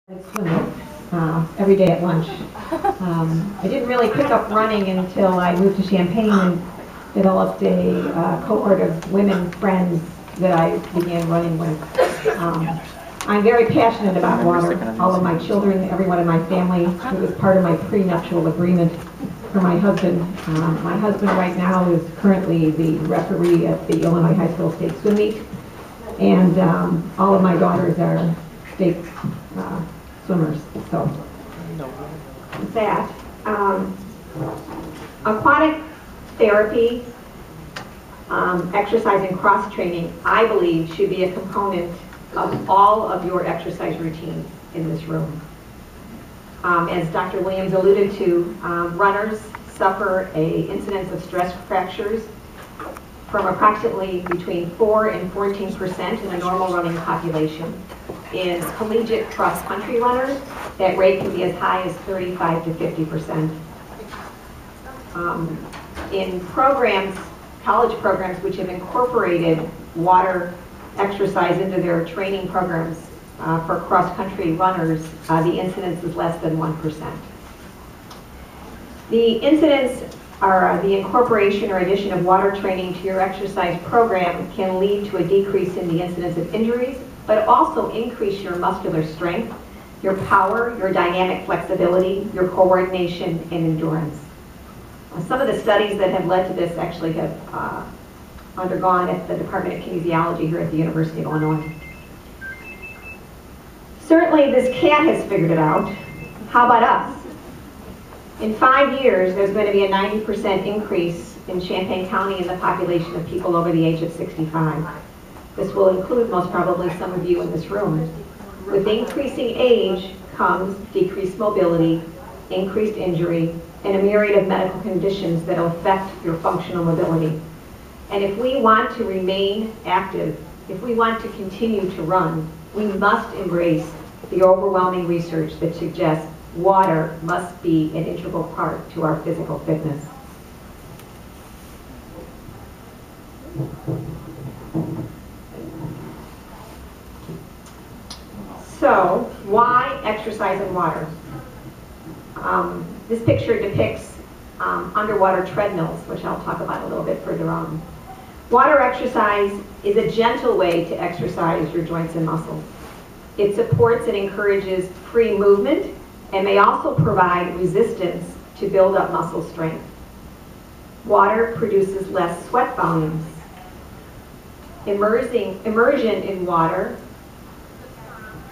Swimming every day at lunch. I didn't really pick up running until I moved to Champaign and developed a cohort of women friends that I began running with. I'm very passionate about water. All of my children, everyone in my family, it was part of my prenuptial agreement for my husband. My husband right now is currently the referee at the Illinois High School State Swim Meet, and all of my daughters are state swimmers. So that aquatic therapy, exercise and cross training, I believe should be a component of all of your exercise routines in this room. As Dr. Williams alluded to, runners suffer an incidence of stress fractures from approximately between 4 and 14% in a normal running population. In collegiate cross-country runners, that rate can be as high as 35 to 50%. In programs, college programs which have incorporated water exercise into their training programs for cross-country runners, the incidence is less than 1%. The incidence or the incorporation or addition of water training to your exercise program can lead to a decrease in the incidence of injuries, but also increase your muscular strength, your power, your dynamic flexibility, your coordination, and endurance. Some of the studies that have led to this actually have undergone at the Department of Kinesiology here at the University of Illinois. Certainly this cat has figured it out. How about us? In 5 years, there's going to be a 90% increase in Champaign County in the population of people over the age of 65. This will include most probably some of you in this room. With increasing age comes decreased mobility, increased injury, and a myriad of medical conditions that will affect your functional mobility. And if we want to remain active, if we want to continue to run, we must embrace the overwhelming research that suggests water must be an integral part to our physical fitness. So, why exercise in water? This picture depicts underwater treadmills, which I'll talk about a little bit further on. Water exercise is a gentle way to exercise your joints and muscles. It supports and encourages free movement and may also provide resistance to build up muscle strength. Water produces less sweat volumes. Immersion in water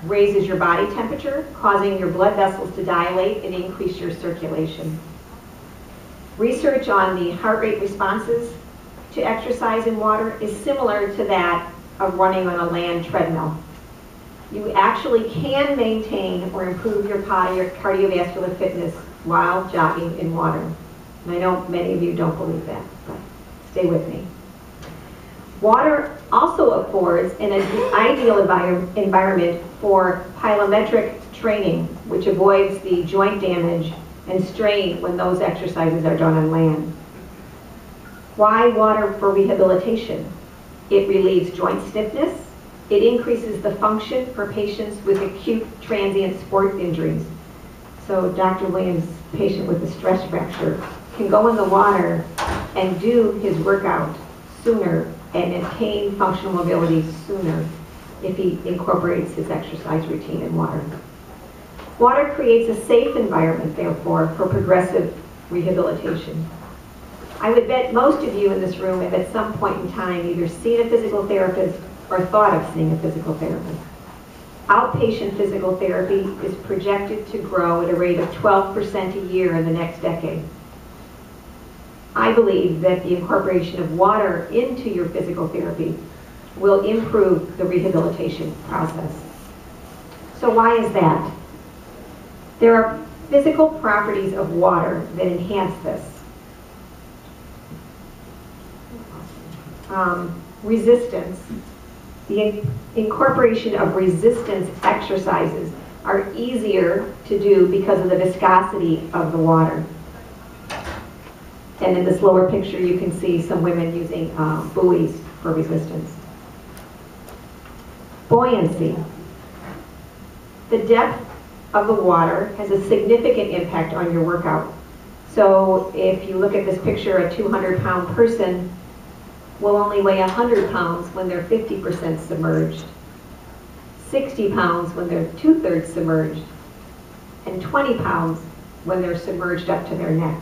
raises your body temperature, causing your blood vessels to dilate and increase your circulation. Research on the heart rate responses to exercise in water is similar to that of running on a land treadmill. You actually can maintain or improve your cardiovascular fitness while jogging in water. And I know many of you don't believe that, but stay with me. Water also affords an ideal environment for plyometric training, which avoids the joint damage and strain when those exercises are done on land. Why water for rehabilitation? It relieves joint stiffness. It increases the function for patients with acute transient sport injuries. So Dr. Williams' patient with a stress fracture can go in the water and do his workout sooner and attain functional mobility sooner if he incorporates his exercise routine in water. Water creates a safe environment, therefore, for progressive rehabilitation. I would bet most of you in this room have at some point in time either seen a physical therapist or thought of seeing a physical therapist. Outpatient physical therapy is projected to grow at a rate of 12% a year in the next decade. I believe that the incorporation of water into your physical therapy will improve the rehabilitation process. So why is that? There are physical properties of water that enhance this. Resistance. The incorporation of resistance exercises are easier to do because of the viscosity of the water. And in this lower picture, you can see some women using buoys for resistance. Buoyancy. The depth of the water has a significant impact on your workout. So if you look at this picture, a 200-pound person will only weigh 100 pounds when they're 50% submerged, 60 pounds when they're 2/3 submerged, and 20 pounds when they're submerged up to their neck.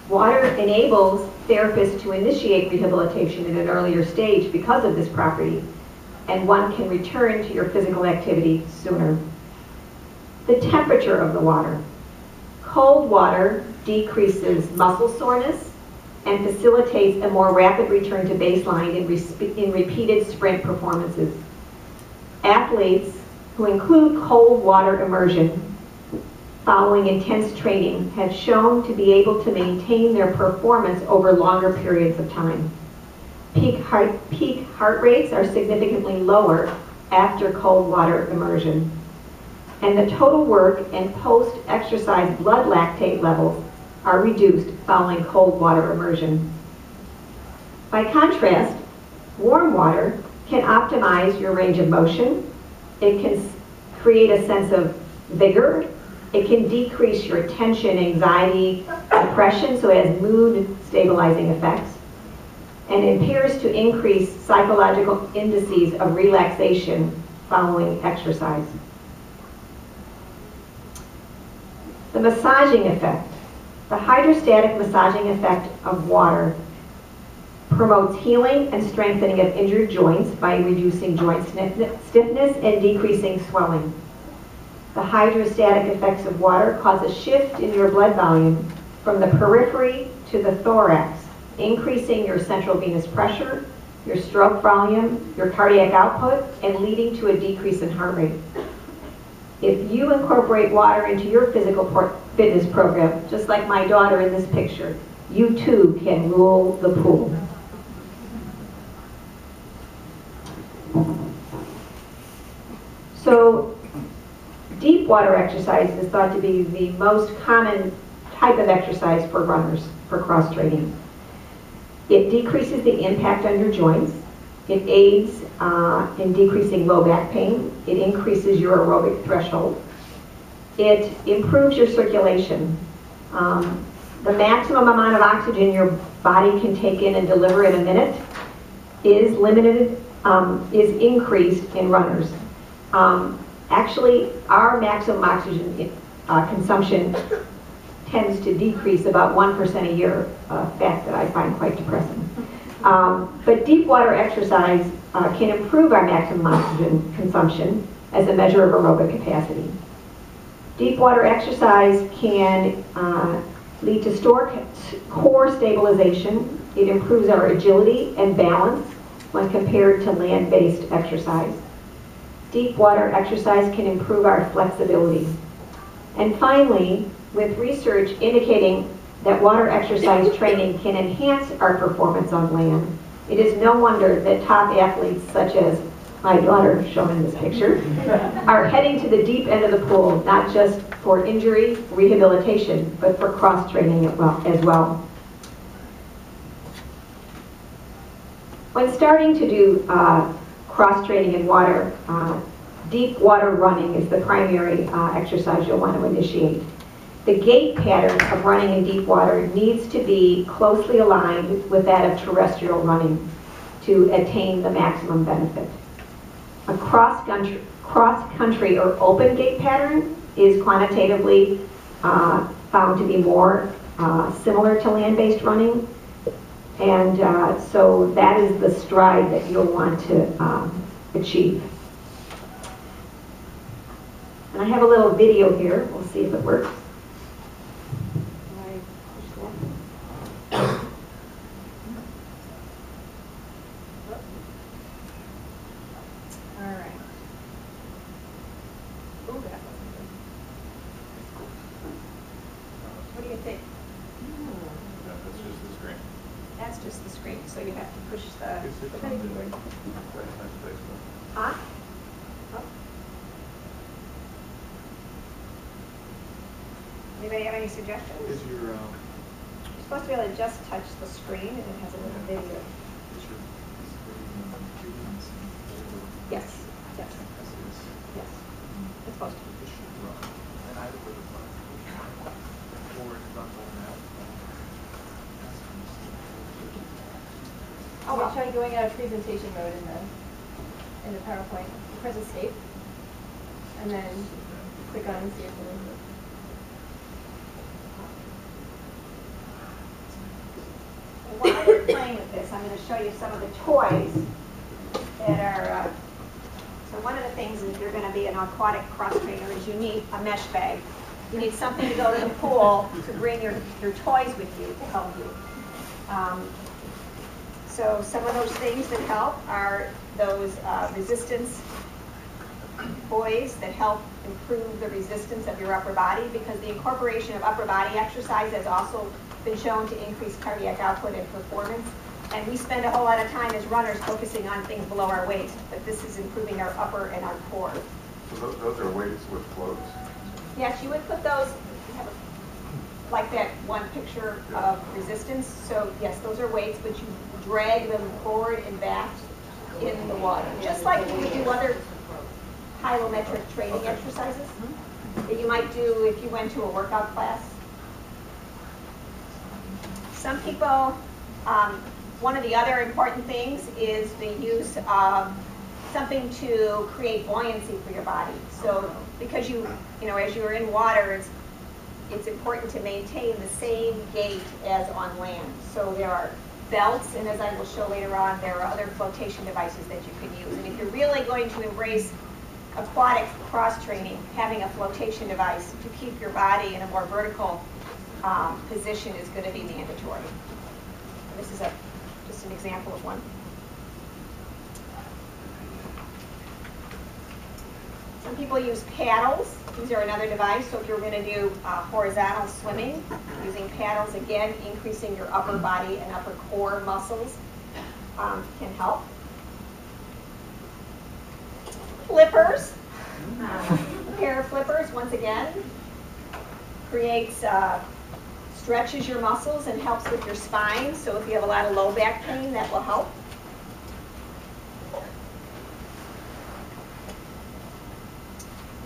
Water enables therapists to initiate rehabilitation in an earlier stage because of this property, and one can return to your physical activity sooner. The temperature of the water. Cold water decreases muscle soreness and facilitates a more rapid return to baseline in repeated sprint performances. Athletes who include cold water immersion following intense training have shown to be able to maintain their performance over longer periods of time. Peak heart rates are significantly lower after cold water immersion. And the total work and post-exercise blood lactate levels are reduced following cold water immersion. By contrast, warm water can optimize your range of motion. It can create a sense of vigor. It can decrease your tension, anxiety, depression, so it has mood stabilizing effects. And it appears to increase psychological indices of relaxation following exercise. The massaging effect. The hydrostatic massaging effect of water promotes healing and strengthening of injured joints by reducing joint stiffness and decreasing swelling. The hydrostatic effects of water cause a shift in your blood volume from the periphery to the thorax, increasing your central venous pressure, your stroke volume, your cardiac output, and leading to a decrease in heart rate. If you incorporate water into your physical fitness program, just like my daughter in this picture, you too can rule the pool. So, deep water exercise is thought to be the most common type of exercise for runners, for cross-training. It decreases the impact on your joints. It aids in decreasing low back pain. It increases your aerobic threshold. It improves your circulation. The maximum amount of oxygen your body can take in and deliver in a minute is is increased in runners. Actually, our maximum oxygen consumption tends to decrease about 1% a year, a fact that I find quite depressing. But deep water exercise can improve our maximum oxygen consumption as a measure of aerobic capacity. Deep water exercise can lead to core stabilization. It improves our agility and balance when compared to land-based exercise. Deep water exercise can improve our flexibility. And finally, with research indicating that water exercise training can enhance our performance on land, it is no wonder that top athletes such as my daughter, shown in this picture, are heading to the deep end of the pool, not just for injury rehabilitation, but for cross-training as well. When starting to do cross-training in water, deep water running is the primary exercise you'll want to initiate. The gait pattern of running in deep water needs to be closely aligned with that of terrestrial running to attain the maximum benefit. A cross-country or open gait pattern is quantitatively found to be more similar to land-based running, and so that is the stride that you'll want to achieve. And I have a little video here. We'll see if it works. Anybody have any suggestions? You're supposed to be able to just touch the screen and it has a little video. Yes, yes, yes. we try going out of presentation mode in the PowerPoint. Press escape, and then click on see if While you're playing with this, I'm going to show you some of the toys that are. So one of the things if you're going to be an aquatic cross trainer is you need a mesh bag. You need something to go to the pool to bring your toys with you to help you. So some of those things that help are those resistance buoys that help improve the resistance of your upper body, because the incorporation of upper body exercise has also been shown to increase cardiac output and performance. And we spend a whole lot of time as runners focusing on things below our waist, but this is improving our upper and our core. So those are weights with floats? Yes, you would put those, like that one picture of resistance. So yes, those are weights, but you drag them forward and back in the water. Just like you would do other plyometric training exercises that you might do if you went to a workout class. Some people, one of the other important things is the use of something to create buoyancy for your body. So because you know, as you're in water, it's important to maintain the same gait as on land. So there are belts, and as I will show later on, there are other flotation devices that you can use. And if you're really going to embrace aquatic cross training, having a flotation device to keep your body in a more vertical position is going to be mandatory. This is just an example of one. Some people use paddles. These are another device. So if you're going to do horizontal swimming, using paddles, again, increasing your upper body and upper core muscles can help. Flippers. A pair of flippers, once again, creates stretches your muscles and helps with your spine. So if you have a lot of low back pain, that will help.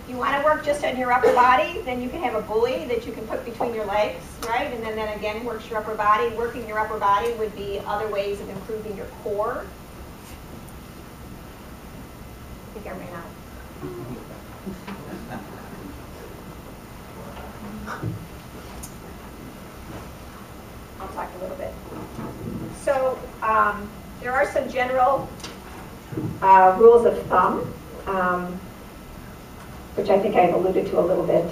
If you want to work just on your upper body, then you can have a buoy that you can put between your legs, right? And then again, works your upper body. Working your upper body would be other ways of improving your core. I think I ran out. I'll talk a little bit. So there are some general rules of thumb, which I think I've alluded to a little bit.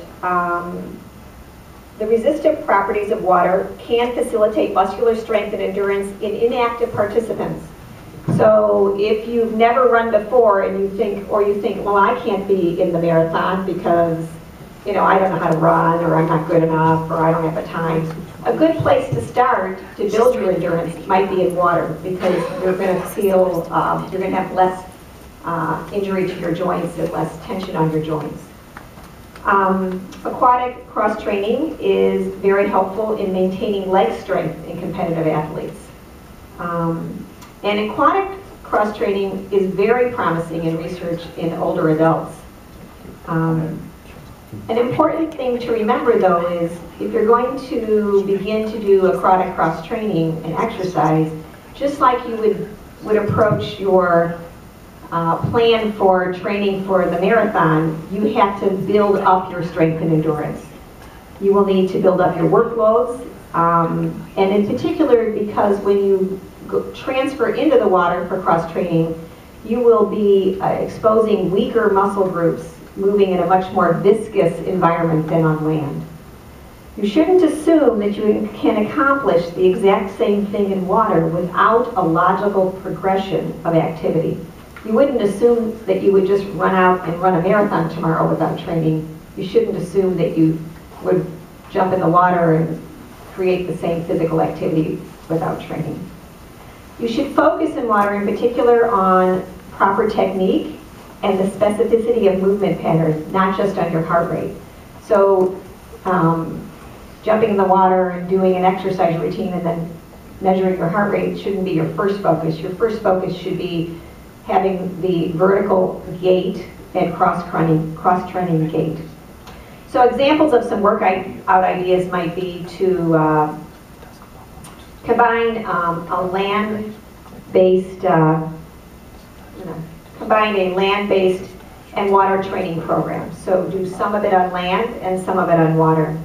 The resistive properties of water can facilitate muscular strength and endurance in inactive participants. So if you've never run before and you think, well, I can't be in the marathon because, you know, I don't know how to run, or I'm not good enough, or I don't have the time. A good place to start to build your endurance might be in water, because you're going to feel, you're going to have less injury to your joints and less tension on your joints. Aquatic cross training is very helpful in maintaining leg strength in competitive athletes. And aquatic cross training is very promising in research in older adults. An important thing to remember, though, is if you're going to begin to do aquatic cross training and exercise, just like you would approach your plan for training for the marathon, you have to build up your strength and endurance. You will need to build up your workloads, and in particular, because when you transfer into the water for cross training, you will be exposing weaker muscle groups moving in a much more viscous environment than on land. You shouldn't assume that you can accomplish the exact same thing in water without a logical progression of activity. You wouldn't assume that you would just run out and run a marathon tomorrow without training. You shouldn't assume that you would jump in the water and create the same physical activity without training. You should focus in water in particular on proper technique and the specificity of movement patterns, not just on your heart rate. So jumping in the water and doing an exercise routine and then measuring your heart rate shouldn't be your first focus. Your first focus should be having the vertical gait and cross-training gait. So examples of some workout ideas might be to combine a land combine a land-based and water training program. So do some of it on land and some of it on water.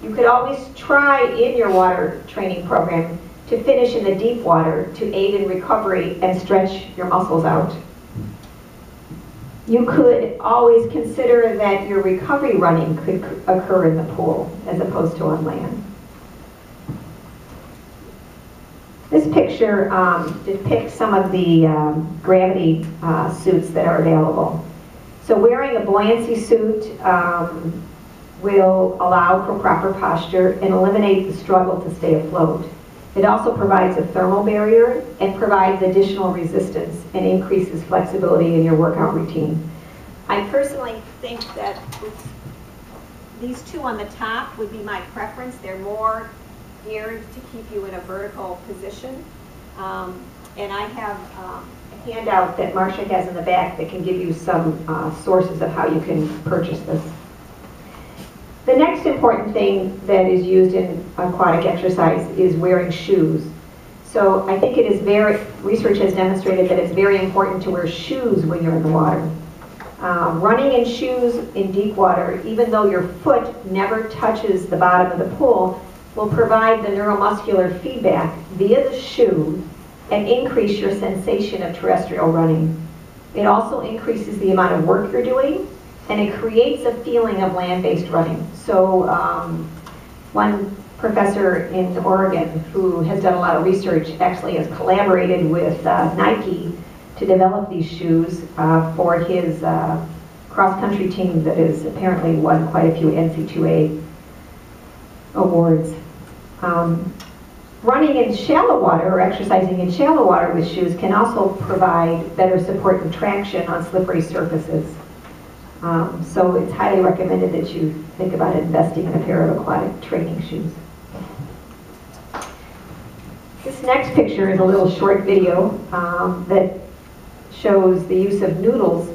You could always try in your water training program to finish in the deep water to aid in recovery and stretch your muscles out. You could always consider that your recovery running could occur in the pool as opposed to on land. This picture depicts some of the gravity suits that are available. So wearing a buoyancy suit will allow for proper posture and eliminate the struggle to stay afloat. It also provides a thermal barrier and provides additional resistance and increases flexibility in your workout routine. I personally think that these two on the top would be my preference. They're more geared to keep you in a vertical position. And I have a handout that Marcia has in the back that can give you some sources of how you can purchase this. The next important thing that is used in aquatic exercise is wearing shoes. So I think it is research has demonstrated that it's very important to wear shoes when you're in the water. Running in shoes in deep water, even though your foot never touches the bottom of the pool, will provide the neuromuscular feedback via the shoe and increase your sensation of terrestrial running. It also increases the amount of work you're doing, and it creates a feeling of land-based running. So one professor in Oregon who has done a lot of research actually has collaborated with Nike to develop these shoes for his cross-country team that has apparently won quite a few NC2A awards. Running in shallow water or exercising in shallow water with shoes can also provide better support and traction on slippery surfaces. So it's highly recommended that you think about investing in a pair of aquatic training shoes. This next picture is a little short video that shows the use of noodles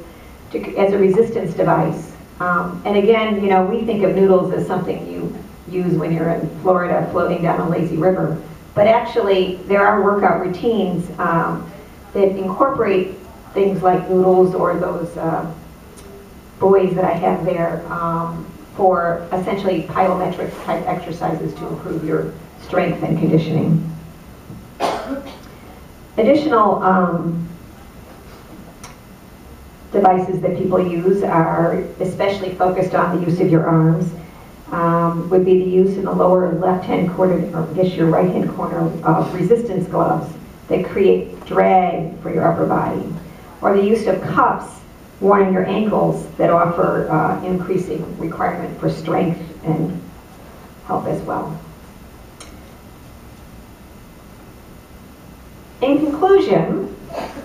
as a resistance device. And again, you know, we think of noodles as something you use when you're in Florida floating down a lazy river. But actually, there are workout routines that incorporate things like noodles or those buoys that I have there for essentially plyometric type exercises to improve your strength and conditioning. Additional devices that people use are especially focused on the use of your arms. Would be the use in the lower left-hand corner, or I guess your right-hand corner, of resistance gloves that create drag for your upper body. Or the use of cuffs worn in your ankles that offer increasing requirement for strength and help as well. In conclusion,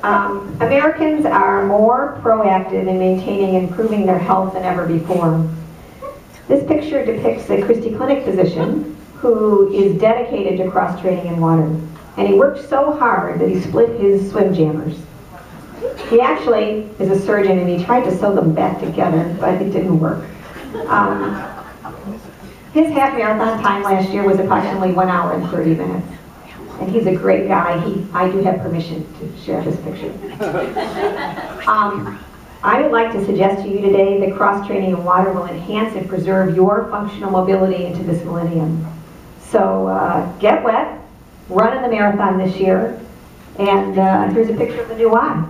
Americans are more proactive in maintaining and improving their health than ever before. This picture depicts a Christie Clinic physician who is dedicated to cross-training in water. And he worked so hard that he split his swim jammers. He actually is a surgeon and he tried to sew them back together, but it didn't work. His half marathon time last year was approximately 1 hour and 30 minutes. And he's a great guy. I do have permission to share this picture. I would like to suggest to you today that cross-training in water will enhance and preserve your functional mobility into this millennium. So get wet, run in the marathon this year, and here's a picture of the new Y.